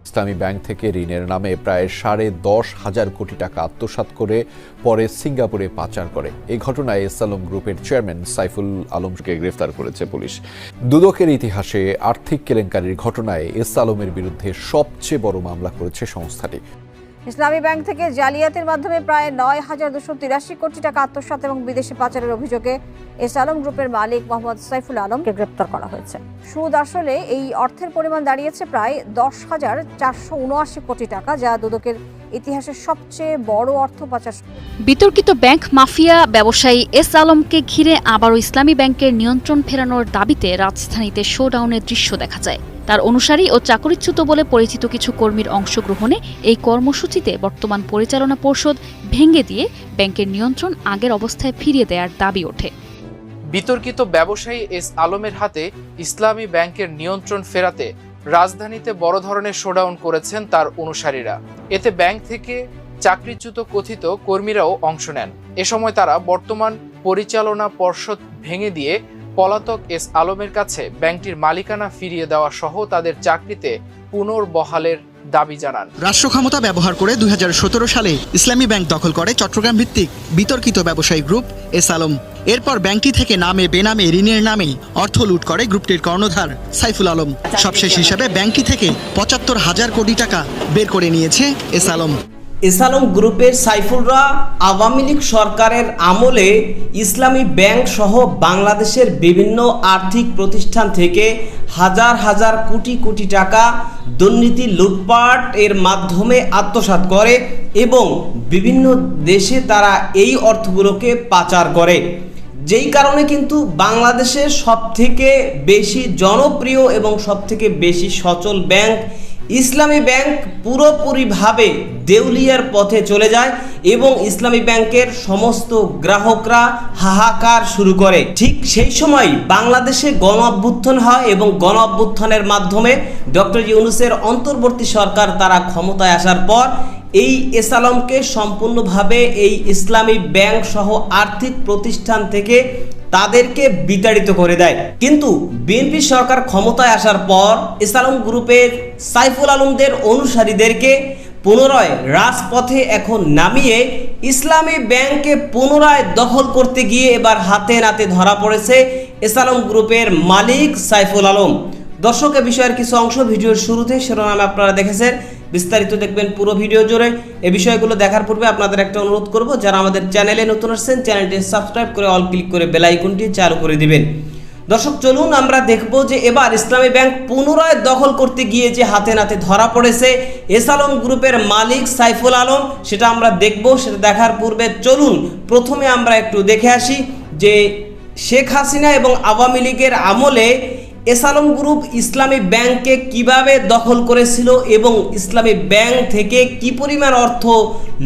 ইসলামী bank থেকে ঋণের নামে প্রায় 10.5 কোটি টাকা আত্মসাৎ করে পরে সিঙ্গাপুরে পাচার করে। এই ঘটনায় এস আলম গ্রুপের চেয়ারম্যান সাইফুল আলমকে গ্রেফতার করেছে পুলিশ। দুদকের ইতিহাসে আর্থিক কেলেঙ্কারির ঘটনায় এস আলমের বিরুদ্ধে সবচেয়ে বড় মামলা করেছে সংস্থাটি। ইসলামী ব্যাংক থেকে জালিয়াতির মাধ্যমে প্রায় 9,283 কোটি টাকা আত্মসাৎ এবং বিদেশে পাচারের অভিযোগে এস আলম গ্রুপের মালিক মোহাম্মদ সাইফুল আলমকে গ্রেপ্তার করা হয়েছে। সুদ আসলে এই অর্থের পরিমাণ দাঁড়িয়েছে প্রায় 10,479 কোটি টাকা, যা দুদকের ইতিহাসের সবচেয়ে বড় অর্থ পাচার। বিতর্কিত ব্যাংক মাফিয়া ব্যবসায়ী এস আলমকে ঘিরে আবারও ইসলামী ব্যাংকের নিয়ন্ত্রণ ফেরানোর দাবিতে রাজধানীতে শোডাউনের দৃশ্য দেখা যায়। তার অনুসারী ও চাকরিচ্যুত বলে পরিচিত কিছু কর্মীর অংশগ্রহণে এই কর্মসূচিতে বর্তমান পরিচালনা পর্ষদ ভেঙে দিয়ে ব্যাংকের নিয়ন্ত্রণ আগের অবস্থায় ফিরিয়ে দেওয়ার দাবি ওঠে। বিতর্কিত ব্যবসায়ী এস আলমের হাতে ইসলামী ব্যাংকের নিয়ন্ত্রণ ফেরাতে রাজধানীতে বড় ধরনের শোডাউন করেছেন তার অনুসারীরা। এতে ব্যাংক থেকে চাকরিচ্যুত কথিত কর্মীরাও অংশ নেন। এ সময় তারা বর্তমান পরিচালনা পর্ষদ ভেঙে দিয়ে পলাতক এস আলমের কাছে ব্যাংকটির মালিকানা ফিরিয়ে দেওয়া সহ তাদের চাকরিতে পুনর্বহালের দাবি জানান। রাষ্ট্র ক্ষমতা ব্যবহার করে 2017 সালে ইসলামী ব্যাংক দখল করে চট্টগ্রাম ভিত্তিক বিতর্কিত ব্যবসায়ী গ্রুপ এস আলম। এরপর ব্যাংকটি থেকে নামে বেনামে ঋণের নামে অর্থ লুট করে গ্রুপটির কর্ণধার সাইফুল আলম। সবশেষ হিসাবে ব্যাংকটি থেকে 75,000 কোটি টাকা বের করে নিয়েছে এস আলম। এস আলম গ্রুপের সাইফুলরা আওয়ামী লীগ সরকারের আমলে ইসলামী ব্যাংক সহ বাংলাদেশের বিভিন্ন আর্থিক প্রতিষ্ঠান থেকে হাজার হাজার কোটি কোটি টাকা দুর্নীতি লুটপাট এর মাধ্যমে আত্মসাৎ করে এবং বিভিন্ন দেশে তারা এই অর্থগুলোকে পাচার করে। যেই কারণে কিন্তু বাংলাদেশের সবথেকে বেশি জনপ্রিয় এবং সবথেকে বেশি সচল ব্যাংক ইসলামী ব্যাংক পুরোপুরিভাবে দেউলিয়ার পথে চলে যায় এবং ইসলামী ব্যাংকের সমস্ত গ্রাহকরা হাহাকার শুরু করে। ঠিক সেই সময় বাংলাদেশে গণ অভ্যুত্থান হয় এবং গণ অভ্যুত্থানের মাধ্যমে ডক্টর ইউনূসের অন্তর্বর্তী সরকার তারা ক্ষমতায় আসার পর এই এস আলমকে সম্পূর্ণভাবে এই ইসলামী ব্যাংক সহ আর্থিক প্রতিষ্ঠান থেকে তাদেরকে বিতাড়িত করে দেয়। কিন্তু বিএনপি সরকার ক্ষমতায় আসার পর এস আলম গ্রুপের সাইফুল আলমদের অনুসারীদেরকে পুনরায় রাজপথে এখন নামিয়ে ইসলামী ব্যাংকে পুনরায় দখল করতে গিয়ে এবার হাতে নাতে ধরা পড়েছে এস আলম গ্রুপের মালিক সাইফুল আলম। দর্শক, এ বিষয়ের কিছু অংশ ভিডিওর শুরুতে শিরোনামে আপনারা দেখেছেন, বিস্তারিত দেখবেন পুরো ভিডিও জুড়ে। এই বিষয়গুলো দেখার পূর্বে আপনাদের একটা অনুরোধ করব, যারা আমাদের চ্যানেলে নতুন আসছেন চ্যানেলটি সাবস্ক্রাইব করে অল ক্লিক করে বেল আইকনটি চালু করে দিবেন। দর্শক, চলুন আমরা দেখব যে এবার ইসলামী ব্যাংক পুনরায় দখল করতে গিয়ে যে হাতে নাতে ধরা পড়েছে এস আলম গ্রুপের মালিক সাইফুল আলম, সেটা আমরা দেখব। সেটা দেখার পূর্বে চলুন প্রথমে আমরা একটু দেখে আসি যে শেখ হাসিনা এবং আওয়ামী লীগের আমলে এস আলম গ্রুপ ইসলামী ব্যাংককে কিভাবে দখল করেছিল এবং ইসলামী ব্যাংক থেকে কি পরিমাণ অর্থ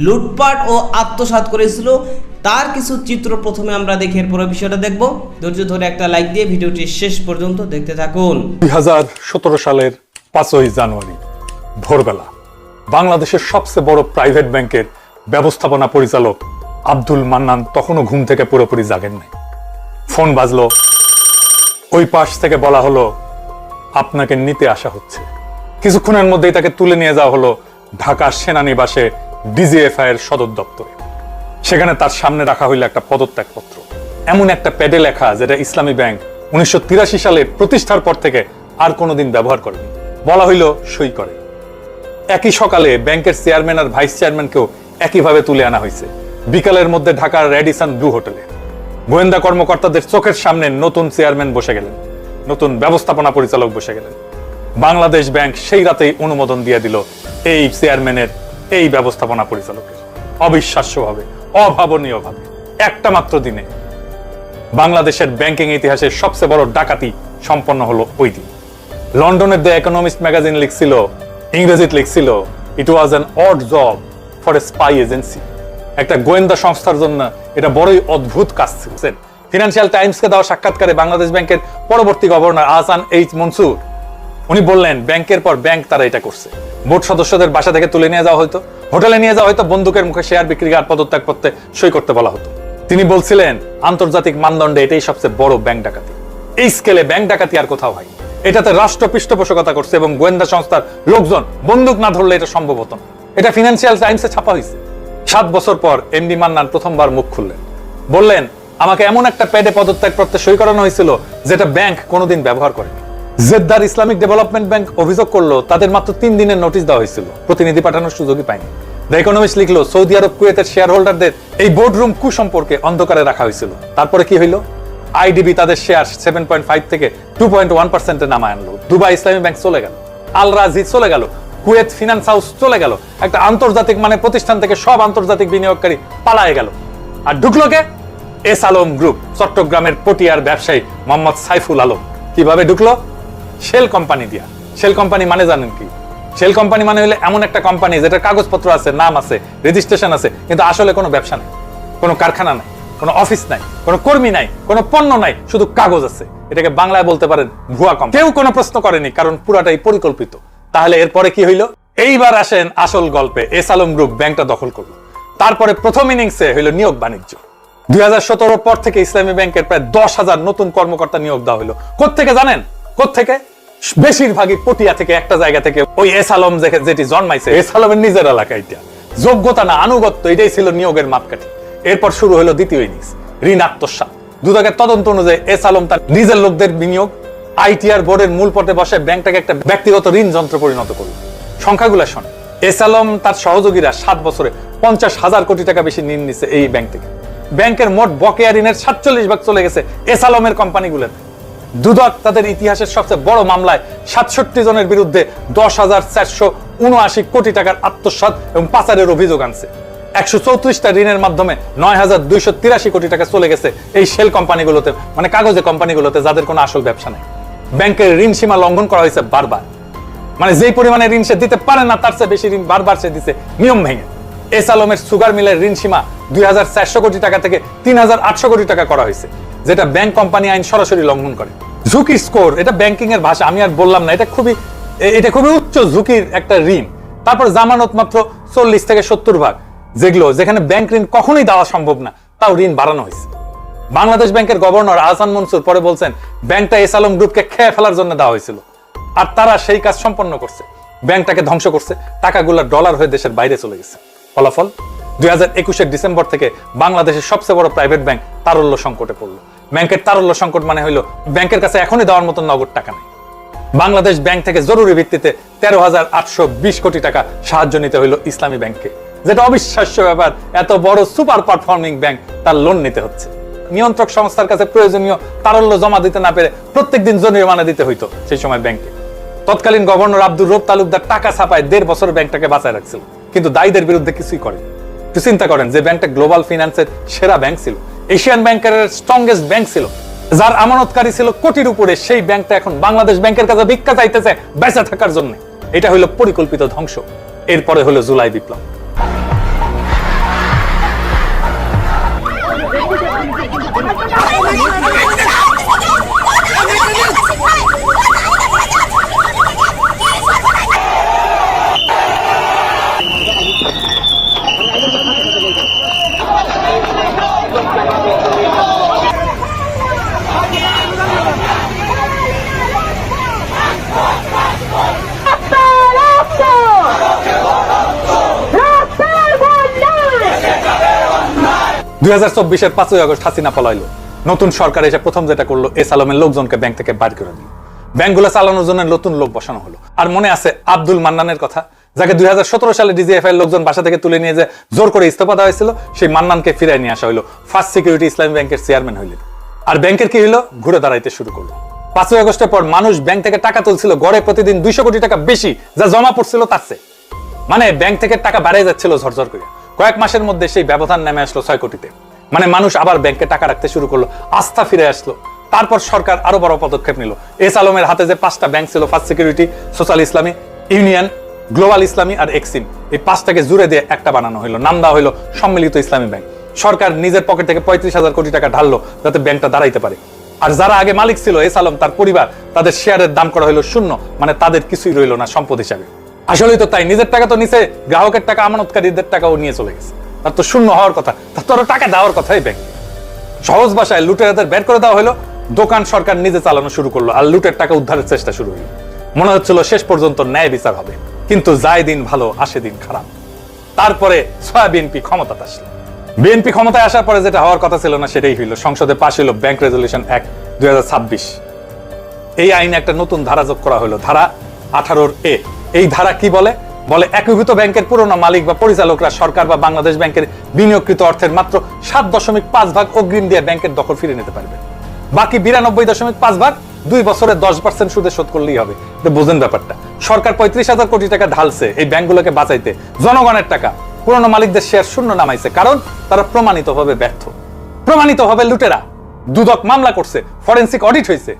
লুটপাট ও আত্মসাৎ করেছিল তার কিছু চিত্র প্রথমে আমরা দেখে এরপরে বিষয়টা দেখব। ধৈর্য ধরে একটা লাইক দিয়ে ভিডিওটি শেষ পর্যন্ত দেখতে থাকুন। 2017 সালের 5ই জানুয়ারি ভোরবেলা বাংলাদেশের সবচেয়ে বড় প্রাইভেট ব্যাংকের ব্যবস্থাপনা পরিচালক আব্দুল মান্নান তখনও ঘুম থেকে পুরোপুরি জাগেন নাই। ফোন বাজলো, ওই পাশ থেকে বলা হলো আপনাকে নিতে আসা হচ্ছে। কিছুক্ষণের মধ্যেই তাকে তুলে নিয়ে যাওয়া হলো ঢাকা সেনানিবাসে ডিজিএফআই এর সদর দপ্তরে। সেখানে তার সামনে রাখা হইল একটা পদত্যাগপত্র, এমন একটা প্যাডে লেখা যেটা ইসলামী ব্যাংক 1983 সালে প্রতিষ্ঠার পর থেকে আর কোনোদিন ব্যবহার করেনি। বলা হইল সই করে। একই সকালে ব্যাংকের চেয়ারম্যান আর ভাইস চেয়ারম্যানকেও একইভাবে তুলে আনা হয়েছে বিকালের মধ্যে ঢাকার রেডিসন ব্লু হোটেলে। গোয়েন্দা কর্মকর্তাদের চোখের সামনে নতুন চেয়ারম্যান বসে গেলেন, নতুন ব্যবস্থাপনা পরিচালক বসে গেলেন। বাংলাদেশ ব্যাংক সেই রাতেই অনুমোদন দিয়ে দিল এই চেয়ারম্যানের, এই ব্যবস্থাপনা পরিচালকের। অবিশ্বাস্যভাবে, অভাবনীয়ভাবে একটা মাত্র দিনে বাংলাদেশের ব্যাংকিং ইতিহাসের সবচেয়ে বড় ডাকাতি সম্পন্ন হলো ওই দিন। লন্ডনের দ্য ইকোনমিস্ট ম্যাগাজিন লিখছিল, ইংরেজিতে লিখছিল, it was an odd job for a spy agency. একটা গোয়েন্দা সংস্থার জন্য এটা বড়ই অদ্ভুত কাজ ছিল। ফিনান্সিয়াল টাইমসকে দেওয়া সাক্ষাৎকারে বাংলাদেশ ব্যাংকের পরবর্তী গভর্নর আহসান এইচ মনসুর উনি বললেন, ব্যাংকের পর ব্যাংক তারা এটা করছে। বোর্ড সদস্যদের বাসা থেকে তুলে নিয়ে যাওয়া হতো, হোটেলে নিয়ে যাওয়া হতো, বন্দুকের মুখে শেয়ার বিক্রি আর পদত্যাগপত্রে সই করতে বলা হতো। তিনি বলছিলেন, আন্তর্জাতিক মানদণ্ডে এটাই সবচেয়ে বড় ব্যাংক ডাকাতি। এই স্কেলে ব্যাংক ডাকাতি আর কোথাও হয়। এটাতে রাষ্ট্র পৃষ্ঠপোষকতা করছে এবং গোয়েন্দা সংস্থার লোকজন বন্দুক না ধরলে এটা সম্ভব হতো না। এটা ফিনান্সিয়াল টাইমসে ছাপা হয়েছে। 7 বছর পর এমডি মান্নান প্রথমবার মুখ খুললেন, বললেন আমাকে এমন একটা প্যাডে পদত্যাগ করতে সই করানো হয়েছিল যেটা ব্যাংক কোনোদিন ব্যবহার করেনি। জেদ্দার ইসলামিক ডেভেলপমেন্ট ব্যাংক অভিযোগ করলো তাদের মাত্র 3 দিনের নোটিশ দেওয়া হয়েছিল, প্রতিনিধি পাঠানোর সুযোগই পায়নি। দ্য ইকোনমিস্ট লিখলো সৌদি আরব কুয়েতের শেয়ার হোল্ডারদের এই বোর্ডরুম কুসম্পর্কে অন্ধকারে রাখা হয়েছিল। তারপরে কি হইলো? আইডিবি তাদের শেয়ার 7.5 থেকে 2.1% নামায় আনলো। দুবাই ইসলামী ব্যাংক চলে গেল, আল রাজি চলে গেল, কুয়েত ফিনান্স হাউস চলে গেল। একটা আন্তর্জাতিক মানে প্রতিষ্ঠান থেকে সব আন্তর্জাতিক বিনিয়োগকারী পালায়ে গেল। আর ঢুকলো কে? এস আলম গ্রুপ, চট্টগ্রামের পটিয়ার ব্যবসায়ী মোহাম্মদ সাইফুল আলম। কিভাবে ঢুকলো? শেল কোম্পানি দিয়া। শেল কোম্পানি মানে জানেন কি? শেল কোম্পানি মানে হলো এমন একটা কোম্পানি যেটা কাগজপত্র আছে, নাম আছে, রেজিস্ট্রেশন আছে, কিন্তু আসলে কোনো ব্যবসা নেই, কোনো কারখানা নাই, কোনো অফিস নাই, কোনো কর্মী নাই, কোনো পণ্য নাই, শুধু কাগজ আছে। এটাকে বাংলায় বলতে পারেন ভুয়া কোম্পানি। কেউ কোনো প্রশ্ন করেনি, কারণ পুরাটাই পরিকল্পিত। তাহলে এরপরে কি হইলো? এইবার আসেন আসল গল্পে। এস আলম গ্রুপ ব্যাংকটা দখল করলো। তারপরে প্রথম ইনিংসে হইলো নিয়োগ বাণিজ্য। 2017 পর থেকে ইসলামী ব্যাংকের প্রায় 10,000 নতুন কর্মকর্তা নিয়োগ দেওয়া হলো। কোত্থেকে জানেন? কোত্থেকে? বেশিরভাগই পটিয়া থেকে, একটা জায়গা থেকে, ওই এস আলম যেটি জন্মাইছে, এস আলমের নিজের এলাকা। এটা যোগ্যতা না, আনুগত্য, এটাই ছিল নিয়োগের মাপকাঠি। এরপর শুরু হলো দ্বিতীয় ইনিংস, ঋণ আত্মসাৎ। দুদকের তদন্ত অনুযায়ী এস আলম তার নিজের লোকদের বিনিয়োগ আইটিআর বোর্ডের মূল পদে বসে ব্যাংকটাকে একটা ব্যক্তিগত ঋণ যন্ত্র পরিণত করল। সংখ্যাগুলো শোনে, এস আলম তার সহযোগীরা 7 বছরে 50,000 কোটি টাকা বেশি ঋণ নিচ্ছে এই ব্যাংক থেকে। ব্যাংকের মোট বকেয়া ঋণের 47% চলে গেছে এস আলমের কোম্পানিগুলোতে। দুদক তাদের ইতিহাসের সবচেয়ে বড় মামলায় 67 জনের বিরুদ্ধে 10,479 কোটি টাকার আত্মসাৎ এবং পাচারের অভিযোগ আনছে। 134টা ঋণের মাধ্যমে 9,283 কোটি টাকা চলে গেছে এই শেল কোম্পানিগুলোতে, মানে কাগজে কোম্পানিগুলোতে, যাদের কোনো আসল ব্যবসা নেই। ব্যাংকের ঋণ সীমা লঙ্ঘন করা হয়েছে বারবার, মানে যেই পরিমাণে ঋণ সে দিতে পারে না তার চেয়ে বেশি ঋণ বারবার সে দিছে নিয়ম ভেঙে। এস আলমের সুগার মিলের ঋণ সীমা 2,400 কোটি টাকা থেকে 3,800 কোটি টাকা করা হয়েছে, যেটা ব্যাংক কোম্পানি আইন সরাসরি লঙ্ঘন করে। ঝুঁকির স্কোর, এটা ব্যাংকিং এর ভাষা, আমি আর বললাম না। এটা খুবই উচ্চ ঝুঁকির একটা ঋণ। তারপর জামানত মাত্র 40 থেকে 70 ভাগ, যেখানে ব্যাংক ঋণ কখনোই দেওয়া সম্ভব না, তাও ঋণ বাড়ানো হয়েছে। বাংলাদেশ ব্যাংকের গভর্নর আহসান মনসুর পরে বলছেন ব্যাংকটা এস আলম গ্রুপকে খেয়ে ফেলার জন্য দেওয়া হয়েছিল, আর তারা সেই কাজ সম্পন্ন করছে। ব্যাংকটাকে ধ্বংস করছে, টাকাগুলো ডলার হয়ে দেশের বাইরে চলে গেছে। ফলাফল 2021 ডিসেম্বর থেকে বাংলাদেশের সবচেয়ে বড় প্রাইভেট ব্যাংক তারল্য সংকটে পড়লো। ব্যাংকের তারল্য সংকট মানে হইলো ব্যাংকের কাছে এখনই দেওয়ার মতো নগদ টাকা নেই। বাংলাদেশ ব্যাংক থেকে জরুরি ভিত্তিতে 13,820 কোটি টাকা সাহায্য নিতে হইলো ইসলামী ব্যাংককে, যেটা অবিশ্বাস্য ব্যাপার। এত বড় সুপার পারফর্মিং ব্যাংক তার লোন নিতে হচ্ছে। নিয়ন্ত্রক সংস্থার কাছে প্রয়োজনীয় তারল্য জমা দিতে না পেরে প্রত্যেকদিন জরিমানা দিতে হইতো সেই সময় ব্যাংকে। তৎকালীন গভর্নর আব্দুর রব তালুকদার টাকা ছাপায় 1.5 বছর ব্যাংকটাকে বাঁচায় রাখছিল, কিন্তু দায়ীদের বিরুদ্ধে কিছুই করেনি। একটু চিন্তা করেন, যে ব্যাংকটা গ্লোবাল ফিনান্সের সেরা ব্যাংক ছিল, এশিয়ান ব্যাংকের স্ট্রংগেস্ট ব্যাংক ছিল, যার আমানতকারী ছিল কোটির উপরে, সেই ব্যাংকটা এখন বাংলাদেশ ব্যাংকের কাছে ভিক্ষা চাইতেছে বেঁচে থাকার জন্য। এটা হলো পরিকল্পিত ধ্বংস। এরপরে হলো জুলাই বিপ্লব। দুই 2024 5ই আগস্ট হাসিনা পলাইলো। নতুন সরকার এসে প্রথম যেটা করলো, এস আলমের লোকজনকে ব্যাংক থেকে বাইর করে দিল। ব্যাংকগুলো চালানোর জন্য নতুন লোক বসানো হলো। আর মনে আছে আব্দুল মান্নানের কথা, যাকে 2017 সালে ডিজিএফআই এর লোকজন বাসা থেকে তুলে নিয়ে যে জোর করে ইস্তফা দেওয়া হয়েছিল, সেই মান্নানকে ফিরিয়ে নিয়ে আসা হলো। ফার্স্ট সিকিউরিটি ইসলামী ব্যাংকের চেয়ারম্যান হইলেন। আর ব্যাংকের কি হলো? ঘুরে দাঁড়াইতে শুরু করলো। 5ই আগস্টের পর মানুষ ব্যাংক থেকে টাকা তুলছিল গড়ে প্রতিদিন 200 কোটি টাকা বেশি, যা জমা পড়ছিল তার চেয়ে। মানে ব্যাংক থেকে টাকা বাড়িয়ে যাচ্ছিল ঝরঝর করে। কয়েক মাসের মধ্যে সেই ব্যবধান নেমে আসলো 6 কোটিতে। মানে মানুষ আবার ব্যাংকে টাকা রাখতে শুরু করলো, আস্থা ফিরে আসলো। তারপর সরকার আরো বড় পদক্ষেপ নিল। এস আলমের হাতে যে 5টা ব্যাংক ছিল, ফার্স্ট সিকিউরিটি, সোশ্যাল ইসলামী, ইউনিয়ন, গ্লোবাল ইসলামী আর এক্সিম, এই 5টাকে জুড়ে দিয়ে একটা বানানো হলো। নাম দেওয়া হলো সম্মিলিত ইসলামী ব্যাংক। সরকার নিজের পকেট থেকে 35,000 কোটি টাকা ঢাললো যাতে ব্যাংকটা দাঁড়াইতে পারে। আর যারা আগে মালিক ছিল, এস আলম, তার পরিবার, তাদের শেয়ারের দাম করা হলো 0, মানে তাদের কিছুই রইল না সম্পদ হিসাবে। আসলেই তো তাই, নিজের টাকা তো নিচে, গ্রাহকের টাকা, আমানতকারীদের টাকাও নিয়ে চলে গেছে। তার তো শূন্য হওয়ার কথা, তার তো টাকা দেওয়ার কথাই ব্যাংক। সহজ ভাষায় লুটেরাদের বের করে দেওয়া হলো, দোকান সরকার নিজে চালানো শুরু করলো আর লুটের টাকা উদ্ধারের চেষ্টা শুরু হলো। মনে হচ্ছিল শেষ পর্যন্ত ন্যায় বিচার হবে, কিন্তু যায় দিন ভালো আসে দিন খারাপ। তারপরে বিএনপি ক্ষমতায় আসলো। বিএনপি ক্ষমতায় আসার পরে যেটা হওয়ার কথা ছিল না সেটাই হইল। সংসদে পাশ হইল ব্যাংক রেজুলেশন অ্যাক্ট 2026। এই আইনে একটা নতুন ধারা যোগ করা হলো, ধারা 18A। এই ধারা কি বলে? একীভূত ব্যাংকের পুরনো মালিক বা পরিচালকরা সরকার বা বাংলাদেশ ব্যাংকের বিনিয়োগকৃত অর্থের মাত্র 7.5 ভাগ অগ্রিম দিয়ে ব্যাংকের দখল ফিরে নিতে পারবে। বাকি 92.5 ভাগ 2 বছরে 10% সুদে শোধ করলেই হবে। বোঝেন ব্যাপারটা? সরকার 35,000 কোটি টাকা ঢালছে এই ব্যাংকগুলোকে বাঁচাইতে, জনগণের টাকা। পুরনো মালিকদের শেয়ার শূন্য নামাইছে, কারণ তারা প্রমাণিতভাবে ব্যর্থ, প্রমাণিতভাবে লুটেরা। দুদক মামলা করছে, ফরেনসিক অডিট হয়েছে,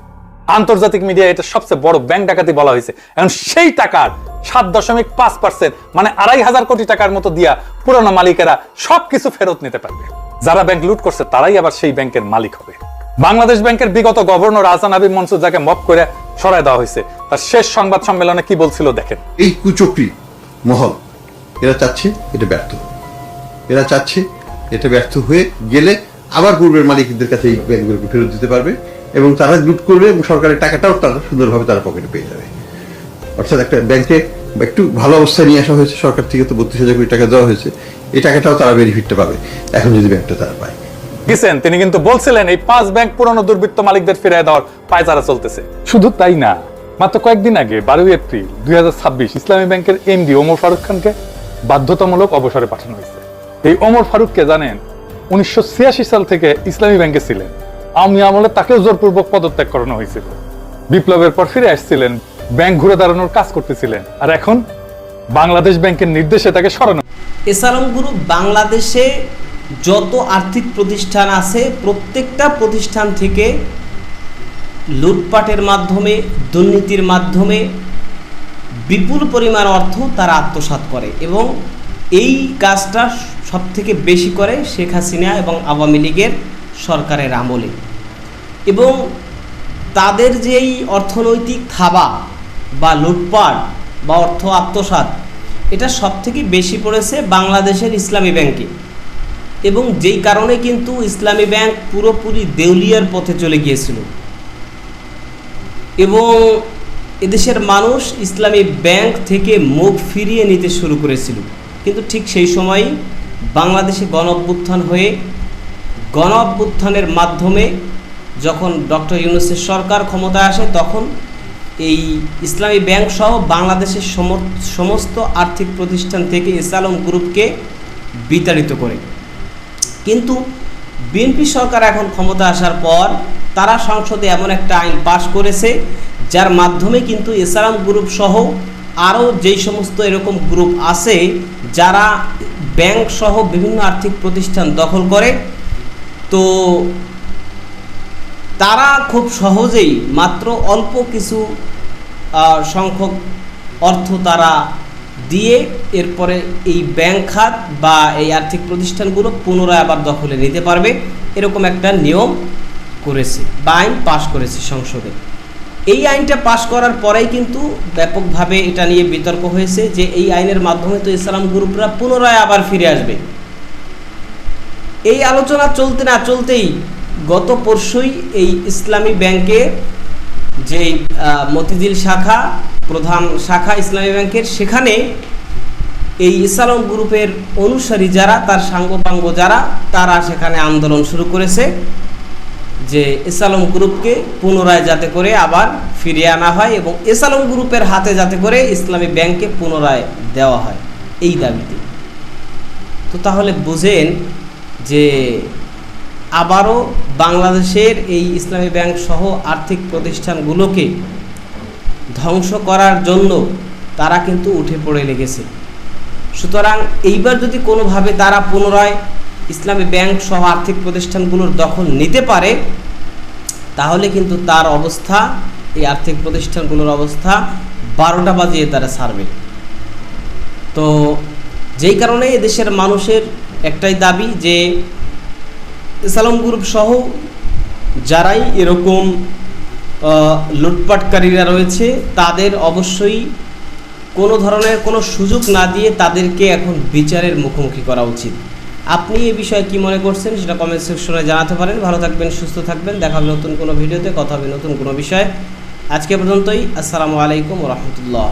আন্তর্জাতিক মিডিয়া এটা সবচেয়ে বড় ব্যাংক ডাকাতি বলা হয়েছে। এখন সেই টাকার 7.5% মানে 2,500 কোটি টাকার মতো দিয়া পুরনো মালিকেরা সবকিছু ফেরত নিতে পারবে। যারা ব্যাংক লুট করছে তারাই আবার সেই ব্যাংকের মালিক হবে। বাংলাদেশ ব্যাংকের বিগত গভর্নর আহসান হাবিব মনসুর, যাকে মপ করে সরায় দেওয়া হয়েছে, তার শেষ সংবাদ সম্মেলনে কি বলছিল দেখেন। এই কুচক্রী মহল এরা চাচ্ছে এটা ব্যর্থ, এরা চাচ্ছে এটা ব্যর্থ হয়ে গেলে আবার পূর্বের মালিকদের কাছে এই ব্যাংকগুলোকে ফেরত দিতে পারবে এবং তারা লুট করবে এবং সরকারের টাকাটাও তারা সুন্দরভাবে তারা পকেটে পেয়ে যাবে। অর্থাৎ একটা ব্যাংকে একটু ভালো অবস্থায় নিয়ে আসা হয়েছে, সরকার থেকে তো 32,000 কোটি টাকা দেওয়া হয়েছে, এই টাকাটাও তারা বেনিফিটটা পাবে এখন যদি ব্যাংকটা তারা পায়। তিনি কিন্তু বলছিলেন এই 5 ব্যাংক পুরনো দুর্বৃত্ত মালিকদের ফিরিয়ে দেওয়ার পায়চারা চলতেছে। শুধু তাই না, মাত্র কয়েকদিন আগে 12 এপ্রিল 2026 ইসলামী ব্যাংকের এমডি ওমর ফারুক খানকে বাধ্যতামূলক অবসরে পাঠানো হয়েছে। এই ওমর ফারুককে জানেন 1986 সাল থেকে ইসলামী ব্যাংকে ছিলেন। আওয়ামী আমলে তাকেও জোরপূর্বক পদত্যাগ করানো হয়েছিল। বিপ্লবের পর ফিরে আসছিলেন, ব্যাংক ঘুরে দাঁড়ানোর কাজ করতেছিলেন, আর এখন বাংলাদেশ ব্যাংকের নির্দেশে তাকে সরানো। এস আলম গ্রুপ বাংলাদেশে যত আর্থিক প্রতিষ্ঠান আছে প্রত্যেকটা প্রতিষ্ঠান থেকে লুটপাটের মাধ্যমে, দুর্নীতির মাধ্যমে বিপুল পরিমাণ অর্থ তারা আত্মসাৎ করে এবং এই কাজটা সবথেকে বেশি করে শেখ হাসিনা এবং আওয়ামী লীগের সরকারের আমলে। এবং তাদের যেই অর্থনৈতিক থাবা বা লুটপাট বা অর্থ আত্মসাৎ, এটা সবথেকে বেশি পড়েছে বাংলাদেশের ইসলামী ব্যাংকে। এবং যেই কারণে কিন্তু ইসলামী ব্যাংক পুরোপুরি দেউলিয়ার পথে চলে গিয়েছিল এবং এদেশের মানুষ ইসলামী ব্যাংক থেকে মুখ ফিরিয়ে নিতে শুরু করেছিল। কিন্তু ঠিক সেই সময়ই বাংলাদেশে গণ অভ্যুত্থানের মাধ্যমে যখন ডক্টর ইউনূসের সরকার ক্ষমতায় আসে, তখন এই ইসলামী ব্যাংক সহ বাংলাদেশের সমস্ত আর্থিক প্রতিষ্ঠান থেকে এস আলম গ্রুপকে বিতাড়িত করে। কিন্তু বিএনপি সরকার এখন ক্ষমতা আসার পর তারা সংসদে এমন একটা আইন পাশ করেছে যার মাধ্যমে কিন্তু এস আলম গ্রুপ সহ আরও যেই সমস্ত এরকম গ্রুপ আছে যারা ব্যাংক সহ বিভিন্ন আর্থিক প্রতিষ্ঠান দখল করে, তো তারা খুব সহজেই মাত্র অল্প কিছু সংখ্যক অর্থ তারা দিয়ে এরপরে এই ব্যাংক খাত বা এই আর্থিক প্রতিষ্ঠানগুলো পুনরায় আবার দখলে নিতে পারবে, এরকম একটা নিয়ম করেছে বা আইন পাশ করেছে সংসদে। এই আইনটা পাশ করার পরেই কিন্তু ব্যাপকভাবে এটা নিয়ে বিতর্ক হয়েছে যে এই আইনের মাধ্যমে তো ইসলাম গ্রুপরা পুনরায় আবার ফিরে আসবে। এই আলোচনা চলতে না চলতেই গত পরশুই এই ইসলামী ব্যাংকে যে মতিঝিল শাখা, প্রধান শাখা ইসলামী ব্যাংকের, সেখানে এই ইসলাম গ্রুপের অনুসারী যারা, তার সাঙ্গপাঙ্গ যারা, তারা সেখানে আন্দোলন শুরু করেছে যে ইসলাম গ্রুপকে পুনরায় যাতে করে আবার ফিরিয়ে আনা হয় এবং ইসলাম গ্রুপের হাতে যাতে করে ইসলামী ব্যাংকে পুনরায় দেওয়া হয়, এই দাবিতে। তো তাহলে বুঝেন যে আবারও বাংলাদেশের এই ইসলামী ব্যাংক সহ আর্থিক প্রতিষ্ঠানগুলোকে ধ্বংস করার জন্য তারা কিন্তু উঠে পড়ে লেগেছে। সুতরাং এইবার যদি কোনোভাবে তারা পুনরায় ইসলামী ব্যাংক সহ আর্থিক প্রতিষ্ঠানগুলোর দখল নিতে পারে, তাহলে কিন্তু তার অবস্থা, এই আর্থিক প্রতিষ্ঠানগুলোর অবস্থা 12টা বাজিয়ে তারা ছাড়বে। তো যেই কারণে এদেশের মানুষের একটাই দাবি যে ইসলাম গ্রুপ সহ যারাই এরকম লুটপাটকারীরা রয়েছে তাদের অবশ্যই কোনো ধরনের কোনো সুযোগ না দিয়ে তাদেরকে এখন বিচারের মুখোমুখি করা উচিত। আপনি এই বিষয়ে কি মনে করছেন সেটা কমেন্ট সেকশনে জানাতে পারেন। ভালো থাকবেন, সুস্থ থাকবেন, দেখা হবে নতুন কোনো ভিডিওতে, কথা হবে নতুন কোনো বিষয়ে। আজকে পর্যন্তই। আসসালামু আলাইকুম ওয়া রাহমাতুল্লাহ।